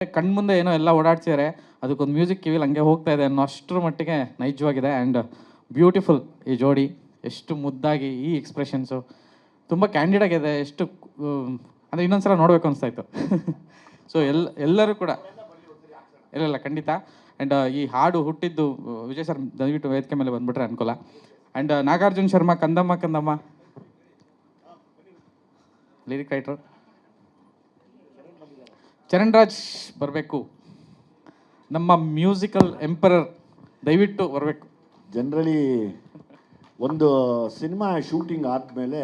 ಕಣ್ಮುಂದೆ ಏನೋ ಎಲ್ಲ ಓಡಾಡ್ಸಿದ್ದಾರೆ, ಅದಕ್ಕೊಂದು ಮ್ಯೂಸಿಕ್ ಕಿವಿಲಿ ಹಂಗೆ ಹೋಗ್ತಾ ಇದೆ ಅನ್ನೋ ಅಷ್ಟರ ಮಟ್ಟಿಗೆ ನೈಜವಾಗಿದೆ. ಆ್ಯಂಡ್ ಬ್ಯೂಟಿಫುಲ್ ಈ ಜೋಡಿ, ಎಷ್ಟು ಮುದ್ದಾಗಿ ಈ ಎಕ್ಸ್ಪ್ರೆಷನ್ಸು ತುಂಬ ಕ್ಯಾಂಡಿಡ್ ಆಗಿದೆ. ಎಷ್ಟು ಅಂದರೆ ಇನ್ನೊಂದ್ಸಲ ನೋಡಬೇಕು ಅನಿಸ್ತಾಯಿತ್ತು. ಸೊ ಎಲ್ಲರೂ ಕೂಡ ಇಲ್ಲ ಖಂಡಿತ. ಆ್ಯಂಡ್ ಈ ಹಾಡು ಹುಟ್ಟಿದ್ದು ವಿಜಯ್ ಸರ್ ದಯವಿಟ್ಟು ವೇದಿಕೆ ಮೇಲೆ ಬಂದುಬಿಟ್ರೆ ಅನುಕೂಲ. ಆ್ಯಂಡ್ ನಾಗಾರ್ಜುನ ಶರ್ಮಾ ಕಂದಮ್ಮ ಕಂದಮ್ಮ ಲಿರಿಕ್ ರೈಟ್ರು, ಚರಣ್ ರಾಜ್ ಬರಬೇಕು, ನಮ್ಮ ಮ್ಯೂಸಿಕಲ್ ಎಂಪರರ್ ದಯವಿಟ್ಟು ಬರಬೇಕು. ಜನರಲಿ ಒಂದು ಸಿನಿಮಾ ಶೂಟಿಂಗ್ ಆದಮೇಲೆ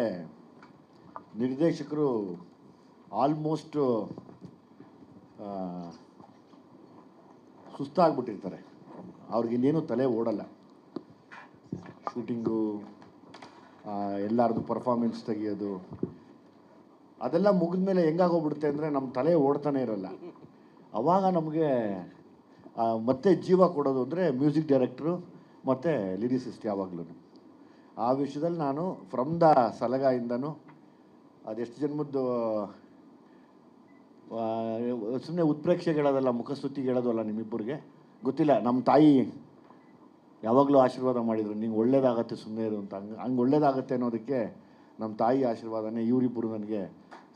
ನಿರ್ದೇಶಕರು ಆಲ್ಮೋಸ್ಟ್ ಸುಸ್ತಾಗ್ಬಿಟ್ಟಿರ್ತಾರೆ, ಅವ್ರಿಗಿನ್ನೇನು ತಲೆ ಓಡಲ್ಲ. ಶೂಟಿಂಗು, ಎಲ್ಲರದು ಪರ್ಫಾರ್ಮೆನ್ಸ್ ತೆಗಿಯೋದು ಅದೆಲ್ಲ ಮುಗಿದ್ಮೇಲೆ ಹೆಂಗಾಗೋಗ್ಬಿಡುತ್ತೆ ಅಂದರೆ ನಮ್ಮ ತಲೆ ಓಡ್ತಾನೆ ಇರೋಲ್ಲ. ಆವಾಗ ನಮಗೆ ಮತ್ತೆ ಜೀವ ಕೊಡೋದು ಅಂದರೆ ಮ್ಯೂಸಿಕ್ ಡೈರೆಕ್ಟ್ರು ಮತ್ತು ಲಿರಿಸಿಸ್ಟ್. ಯಾವಾಗಲೂ ಆ ವಿಷಯದಲ್ಲಿ ನಾನು ಫ್ರಮ್ ದ ಸಲಗಾಯಿಂದನೂ ಅದೆಷ್ಟು ಜನ್ಮದ್ದು ಸುಮ್ಮನೆ ಉತ್ಪ್ರೇಕ್ಷೆಗಳದಲ್ಲ, ಮುಖಸ್ತುತಿಗಳದಲ್ಲ, ನಿಮ್ಮಿಬ್ಬರಿಗೆ ಗೊತ್ತಿಲ್ಲ. ನಮ್ಮ ತಾಯಿ ಯಾವಾಗಲೂ ಆಶೀರ್ವಾದ ಮಾಡಿದರು, ನಿಂಗೆ ಒಳ್ಳೇದಾಗತ್ತೆ ಸುಮ್ಮನೆ ಇರು ಅಂತ. ಹಂಗೆ ಒಳ್ಳೇದಾಗತ್ತೆ ಅನ್ನೋದಕ್ಕೆ ನಮ್ಮ ತಾಯಿ ಆಶೀರ್ವಾದನೇ ಇವರಿಬ್ಬರು ನನಗೆ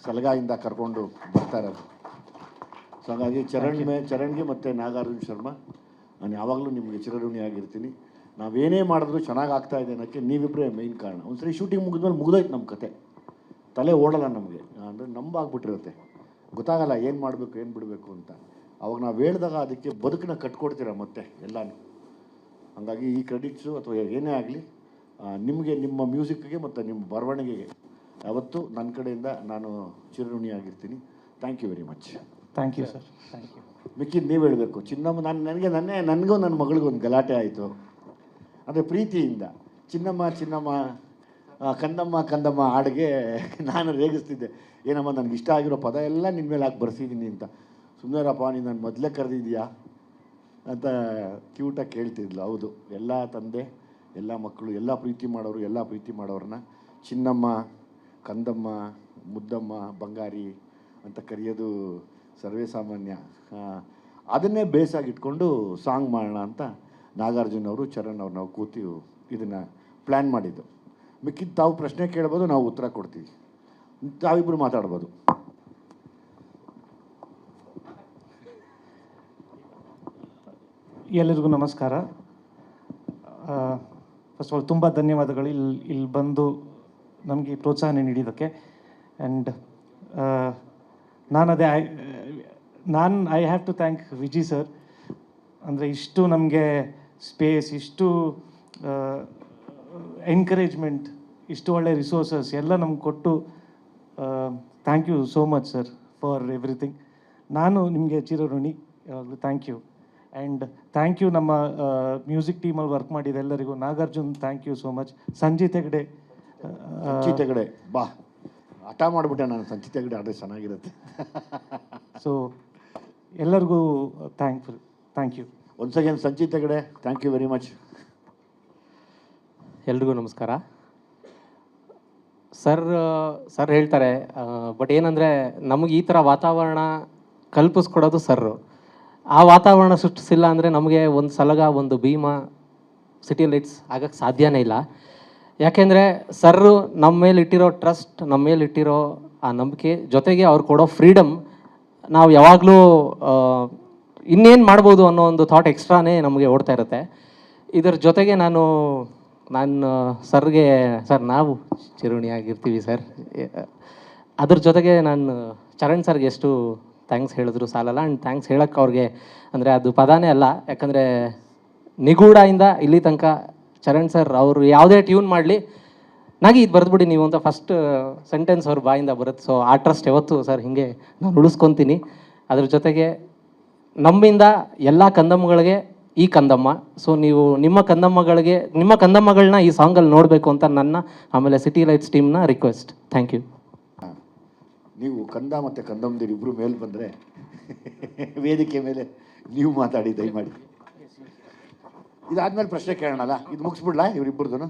ಸಲಗಾಯಿಂದ ಕರ್ಕೊಂಡು ಬರ್ತಾ ಇರೋದು. ಸೊ ಹಾಗಾಗಿ ಚರಣ್ಗೆ ಮತ್ತು ನಾಗಾರ್ಜುನ ಶರ್ಮಾ ನಾನು ಯಾವಾಗಲೂ ನಿಮಗೆ ಚಿರಋಣಿಯಾಗಿರ್ತೀನಿ. ನಾವೇನೇ ಮಾಡಿದ್ರು ಚೆನ್ನಾಗಿ ಆಗ್ತಾಯಿದೆ ಅನ್ನೋಕ್ಕೆ ನೀವಿಬ್ಬರೇ ಮೇಯ್ನ್ ಕಾರಣ. ಒಂದ್ಸರಿ ಶೂಟಿಂಗ್ ಮುಗಿದ್ಮೇಲೆ ಮುಗಿದೋಯ್ತು ನಮ್ಮ ಕತೆ, ತಲೆ ಓಡಲ್ಲ ನಮಗೆ. ಅಂದರೆ ನಂಬಾಗ್ಬಿಟ್ಟಿರುತ್ತೆ, ಗೊತ್ತಾಗಲ್ಲ ಏನು ಮಾಡಬೇಕು ಏನು ಬಿಡಬೇಕು ಅಂತ. ಅವಾಗ ನಾವು ಹೇಳಿದಾಗ ಅದಕ್ಕೆ ಬದುಕನ್ನ ಕಟ್ಕೊಡ್ತೀರ ಮತ್ತೆ ಎಲ್ಲನೂ. ಹಾಗಾಗಿ ಈ ಕ್ರೆಡಿಟ್ಸು ಅಥವಾ ಏನೇ ಆಗಲಿ ನಿಮಗೆ, ನಿಮ್ಮ ಮ್ಯೂಸಿಕ್ಗೆ ಮತ್ತು ನಿಮ್ಮ ಬರವಣಿಗೆಗೆ ಯಾವತ್ತೂ ನನ್ನ ಕಡೆಯಿಂದ ನಾನು ಚಿರಋಣಿಯಾಗಿರ್ತೀನಿ. Thank you very much. Thank you sir, thank you. ಮಿಕ್ಕಿದ್ದು ನೀವು ಹೇಳಬೇಕು. ಚಿನ್ನಮ್ಮ ನನಗೂ ನನ್ನ ಮಗಳಿಗೂ ಒಂದು ಗಲಾಟೆ ಆಯಿತು. ಅಂದರೆ ಪ್ರೀತಿಯಿಂದ ಚಿನ್ನಮ್ಮ ಕಂದಮ್ಮ ಕಂದಮ್ಮ ಹಾಡಿಗೆ ನಾನು ರೇಗಿಸ್ತಿದ್ದೆ, ಏನಮ್ಮ ನನಗೆ ಇಷ್ಟ ಆಗಿರೋ ಪದ ಎಲ್ಲ ನಿನ್ನ ಮೇಲೆ ಹಾಕಿ ಬರ್ಸಿದ್ದೀನಿ ಅಂತ. ಸುಮ್ಮನೆರಪ್ಪ, ನೀನು ನಾನು ಮೊದಲೇ ಕರೆದಿದ್ಯಾ ಅಂತ ಕ್ಯೂಟಾಗಿ ಕೇಳ್ತಿದ್ಲು. ಹೌದು, ಎಲ್ಲ ತಂದೆ, ಎಲ್ಲ ಮಕ್ಕಳು, ಎಲ್ಲ ಪ್ರೀತಿ ಮಾಡೋರು, ಎಲ್ಲ ಪ್ರೀತಿ ಮಾಡೋರನ್ನ ಚಿನ್ನಮ್ಮ, ಕಂದಮ್ಮ, ಮುದ್ದಮ್ಮ, ಬಂಗಾರಿ ಅಂತ ಕರೆಯೋದು ಸರ್ವೇ ಸಾಮಾನ್ಯ. ಅದನ್ನೇ ಬೇಸಾಗಿಟ್ಕೊಂಡು ಸಾಂಗ್ ಮಾಡೋಣ ಅಂತ ನಾಗಾರ್ಜುನ್ ಅವರು, ಚರಣ್ ಅವ್ರು ನಾವು ಕೂತು ಇದನ್ನು ಪ್ಲ್ಯಾನ್ ಮಾಡಿದ್ದು. ಮಿಕ್ಕಿದ್ದು ತಾವು ಪ್ರಶ್ನೆ ಕೇಳ್ಬೋದು, ನಾವು ಉತ್ತರ ಕೊಡ್ತೀವಿ, ತಾವಿಬ್ಬರು ಮಾತಾಡ್ಬೋದು. ಎಲ್ಲರಿಗೂ ನಮಸ್ಕಾರ. ಫಸ್ಟ್ ಆಫ್ ಆಲ್ ತುಂಬ ಧನ್ಯವಾದಗಳು ಇಲ್ಲಿ ಬಂದು ನಮಗೆ ಪ್ರೋತ್ಸಾಹ ನೀಡಿದ್ದಕ್ಕೆ. And I have to thank Vijay sir. ಅಂದರೆ ಇಷ್ಟು ನಮಗೆ ಸ್ಪೇಸ್, ಇಷ್ಟು ಎನ್ಕರೇಜ್ಮೆಂಟ್, ಇಷ್ಟು ಒಳ್ಳೆ ರಿಸೋರ್ಸಸ್ ಎಲ್ಲ ನಮ್ಗೆ ಕೊಟ್ಟು thank you so much sir for everything. ನಾನು ನಿಮಗೆ ಚಿರಋಣಿ ಯಾವಾಗಲೂ. Thank you. And thank you ನಮ್ಮ ಮ್ಯೂಸಿಕ್ ಟೀಮಲ್ಲಿ ವರ್ಕ್ ಮಾಡಿದ ಎಲ್ಲರಿಗೂ. Nagarjun thank you so much. Sanjith Hegde ಬಾ ಹಠ ಮಾಡಿಬಿಟ್ಟೆ ನಾನು, ಸಂಚಿತ್ ಹೆಗ್ಡೆ ಆದರೆ ಚೆನ್ನಾಗಿರುತ್ತೆ. ಸೊ ಎಲ್ಲರಿಗೂ thank you once again. Sanchith Hegde, thank you very much. ಎಲ್ರಿಗೂ ನಮಸ್ಕಾರ. ಸರ್ ಹೇಳ್ತಾರೆ, ಬಟ್ ಏನಂದರೆ ನಮಗೆ ಈ ಥರ ವಾತಾವರಣ ಕಲ್ಪಿಸ್ಕೊಡೋದು ಸರ್ರು. ಆ ವಾತಾವರಣ ಸೃಷ್ಟಿಸಿಲ್ಲ ಅಂದರೆ ನಮಗೆ ಒಂದು ಸಲಗ, ಒಂದು ಭೀಮಾ, ಸಿಟಿ ಲೈಟ್ಸ್ ಆಗಕ್ಕೆ ಸಾಧ್ಯನೇ ಇಲ್ಲ. ಯಾಕೆಂದರೆ ಸರ್ರು ನಮ್ಮ ಮೇಲೆ ಇಟ್ಟಿರೋ ಟ್ರಸ್ಟ್, ನಮ್ಮ ಮೇಲೆ ಇಟ್ಟಿರೋ ಆ ನಂಬಿಕೆ, ಜೊತೆಗೆ ಅವ್ರು ಕೊಡೋ ಫ್ರೀಡಮ್, ನಾವು ಯಾವಾಗಲೂ ಇನ್ನೇನು ಮಾಡ್ಬೋದು ಅನ್ನೋ ಒಂದು ಥಾಟ್ ಎಕ್ಸ್ಟ್ರಾನೇ ನಮಗೆ ಓಡ್ತಾ ಇರುತ್ತೆ. ಇದರ ಜೊತೆಗೆ ನಾನು ಸರ್ಗೆ, ಸರ್ ನಾವು ಚಿರುಣಿಯಾಗಿರ್ತೀವಿ ಸರ್. ಅದ್ರ ಜೊತೆಗೆ ನಾನು ಚರಣ್ ಸರ್ಗೆ ಎಷ್ಟು ಥ್ಯಾಂಕ್ಸ್ ಹೇಳಿದ್ರು ಸಾಲಲ್ಲ. ಆ್ಯಂಡ್ ಥ್ಯಾಂಕ್ಸ್ ಹೇಳೋಕ್ಕೆ ಅವ್ರಿಗೆ ಅಂದರೆ ಅದು ಪದಾನೇ ಅಲ್ಲ. ಯಾಕಂದರೆ ನಿಗೂಢದಿಂದ ಇಲ್ಲಿ ತನಕ ಚರಣ್ ಸರ್ ಅವರು ಯಾವುದೇ ಟ್ಯೂನ್ ಮಾಡಲಿ, ಇದು ಬರೆದ್ಬಿಡಿ ನೀವು ಅಂತ ಫಸ್ಟ್ ಸೆಂಟೆನ್ಸ್ ಅವ್ರ ಬಾಯಿಂದ ಬರುತ್ತೆ. ಸೊ ಆ ಟ್ರಸ್ಟ್ ಯಾವತ್ತು ಸರ್ ಹೀಗೆ ನಾನು ಉಳಿಸ್ಕೊತೀನಿ. ಅದ್ರ ಜೊತೆಗೆ ನಮ್ಮಿಂದ ಎಲ್ಲ ಕಂದಮ್ಮಗಳಿಗೆ ಈ ಕಂದಮ್ಮ. ಸೊ ನೀವು ನಿಮ್ಮ ಕಂದಮ್ಮಗಳನ್ನ ಈ ಸಾಂಗಲ್ಲಿ ನೋಡಬೇಕು ಅಂತ ನನ್ನ, ಆಮೇಲೆ ಸಿಟಿ ಲೈಟ್ಸ್ ಟೀಮ್ನ ರಿಕ್ವೆಸ್ಟ್. Thank you. ನೀವು ಕಂದ ಮತ್ತು ಕಂದಮ್ಮದಿರು ಇಬ್ಬರು ಮೇಲೆ ಬಂದರೆ ವೇದಿಕೆ ಮೇಲೆ ನೀವು ಮಾತಾಡಿ ದಯಮಾಡಿ. ಇದಾದ್ಮೇಲೆ ಪ್ರಶ್ನೆ ಕೇಳೋಣಲ್ಲ, ಇದು ಮುಗಿಸ್ಬಿಡ್ಲಾ ಇವರಿಬ್ಬರದು?